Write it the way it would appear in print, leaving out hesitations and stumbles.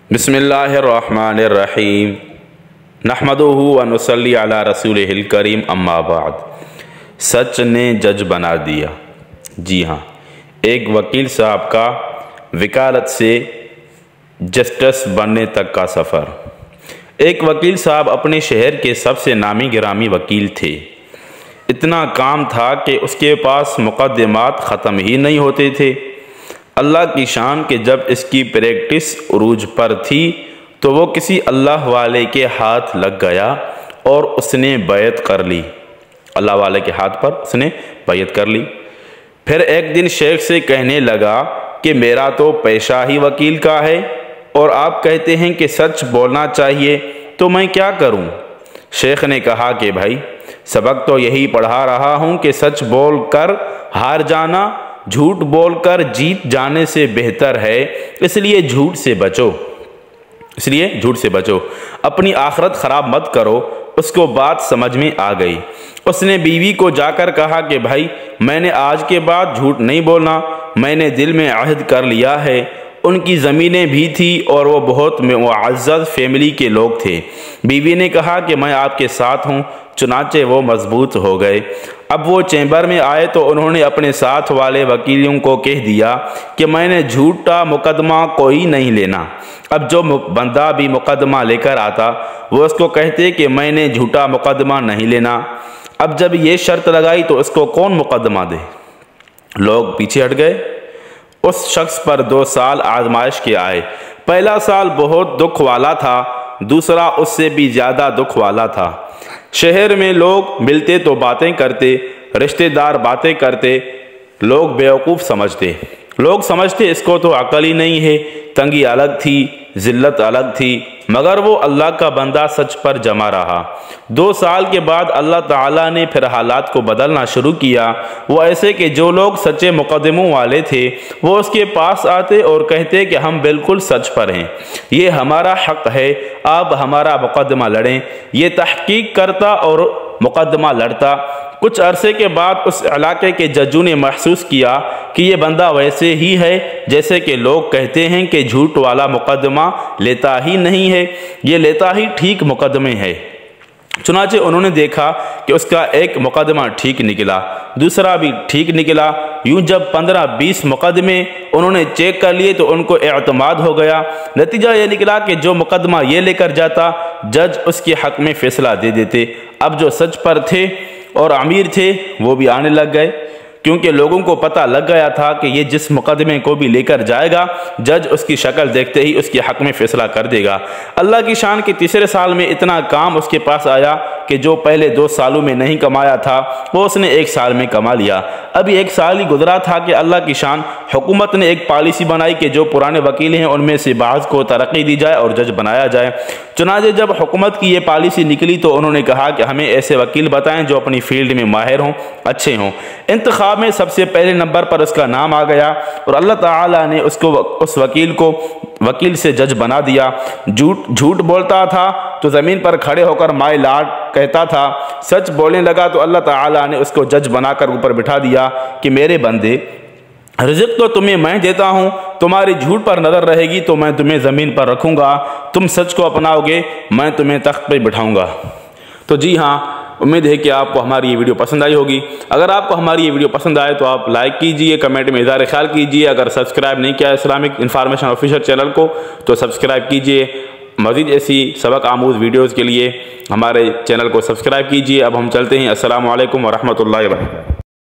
बिस्मिल्लाहिर्रहमानिर्रहीम नहमदुहु व नुसल्ली अला रसूलिहिल करीम अम्मा बाद। सच ने जज बना दिया। जी हाँ, एक वकील साहब का वकालत से जस्टिस बनने तक का सफ़र। एक वकील साहब अपने शहर के सबसे नामी गिरामी वकील थे। इतना काम था कि उसके पास मुकदमात ख़त्म ही नहीं होते थे। अल्लाह की शान के जब इसकी प्रैक्टिस उरूज पर थी तो वो किसी अल्लाह वाले के हाथ लग गया और उसने बैत कर ली। अल्लाह वाले के हाथ पर उसने बैत कर ली। फिर एक दिन शेख से कहने लगा कि मेरा तो पेशा ही वकील का है और आप कहते हैं कि सच बोलना चाहिए, तो मैं क्या करूं? शेख ने कहा कि भाई, सबक तो यही पढ़ा रहा हूं कि सच बोल कर हार जाना झूठ बोलकर जीत जाने से बेहतर है, इसलिए झूठ से बचो। अपनी आखिरत ख़राब मत करो। उसको बात समझ में आ गई। उसने बीवी को जाकर कहा कि भाई, मैंने आज के बाद झूठ नहीं बोलना, मैंने दिल में अहद कर लिया है। उनकी ज़मीनें भी थी और वो बहुत मुअज़्ज़ज़ फैमिली के लोग थे। बीवी ने कहा कि मैं आपके साथ हूँ। चुनाचे वो मजबूत हो गए। अब वो चैम्बर में आए तो उन्होंने अपने साथ वाले वकीलों को कह दिया कि मैंने झूठा मुकदमा कोई नहीं लेना। अब जो बंदा भी मुकदमा लेकर आता वो उसको कहते कि मैंने झूठा मुकदमा नहीं लेना। अब जब ये शर्त लगाई तो उसको कौन मुकदमा दे? लोग पीछे हट गए। उस शख्स पर 2 साल आजमाइश के आए। पहला साल बहुत दुख वाला था, दूसरा उससे भी ज़्यादा दुख वाला था। शहर में लोग मिलते तो बातें करते, रिश्तेदार बातें करते, लोग बेवकूफ़ समझते। लोग समझते इसको तो अकल ही नहीं है। तंगी अलग थी, ज़िल्लत अलग थी, मगर वो अल्लाह का बंदा सच पर जमा रहा। 2 साल के बाद अल्लाह ताला ने फिर हालात को बदलना शुरू किया। वो ऐसे कि जो लोग सच्चे मुकदमों वाले थे वो उसके पास आते और कहते कि हम बिल्कुल सच पर हैं, ये हमारा हक़ है, आप हमारा मुकदमा लड़ें। ये तहकीक करता और मुकदमा लड़ता। कुछ अरसे के बाद उस इलाके के जजों ने महसूस किया कि ये बंदा वैसे ही है जैसे कि लोग कहते हैं कि झूठ वाला मुकदमा लेता ही नहीं है, ये लेता ही ठीक मुकदमे है। चुनाचे उन्होंने देखा कि उसका एक मुकदमा ठीक निकला, दूसरा भी ठीक निकला। यूं जब 15-20 मुकदमे उन्होंने चेक कर लिए तो उनको एतमाद हो गया। नतीजा ये निकला कि जो मुकदमा ये लेकर जाता जज उसके हक़ में फ़ैसला दे देते। अब जो सच पर थे और अमीर थे वो भी आने लग गए, क्योंकि लोगों को पता लग गया था कि ये जिस मुकदमे को भी लेकर जाएगा जज उसकी शक्ल देखते ही उसके हक़ में फ़ैसला कर देगा। अल्लाह की शान के तीसरे साल में इतना काम उसके पास आया कि जो पहले 2 सालों में नहीं कमाया था वो उसने 1 साल में कमा लिया। अभी 1 साल ही गुजरा था कि अल्लाह की शान हुकूमत ने एक पॉलिसी बनाई कि जो पुराने वकील हैं उनमें से बाज़ को तरक्की दी जाए और जज बनाया जाए। चुनांचे जब हुकूमत की ये पॉलिसी निकली तो उन्होंने कहा कि हमें ऐसे वकील बताएं जो अपनी फील्ड में माहिर हों, अच्छे हों। इंतखाब में सबसे पहले नंबर पर उसका नाम आ गया और अल्लाह ताला ने उसको उस वकील को वकील से जज बना दिया। झूठ बोलता था तो ज़मीन पर खड़े होकर माय लॉर्ड कहता था, सच बोलने लगा तो अल्लाह ताला ने उसको जज बनाकर ऊपर बिठा दिया कि मेरे बंदे, रिज़्क़ तो तुम्हें मैं देता हूँ, तुम्हारी झूठ पर नज़र रहेगी तो मैं तुम्हें ज़मीन पर रखूँगा, तुम सच को अपनाओगे मैं तुम्हें तख्त पर बिठाऊँगा। तो जी हाँ, उम्मीद है कि आपको हमारी ये वीडियो पसंद आई होगी। अगर आपको हमारी ये वीडियो पसंद आए तो आप लाइक कीजिए, कमेंट में इज़हार ख्याल कीजिए। अगर सब्सक्राइब नहीं किया इस्लामिक इन्फॉर्मेशन ऑफिशियल चैनल को तो सब्सक्राइब कीजिए। मज़ीद ऐसी सबक आमूज़ वीडियोज़ के लिए हमारे चैनल को सब्सक्राइब कीजिए। अब हम चलते हैं। अस्सलामु अलैकुम व रहमतुल्लाहि व बरकातहू।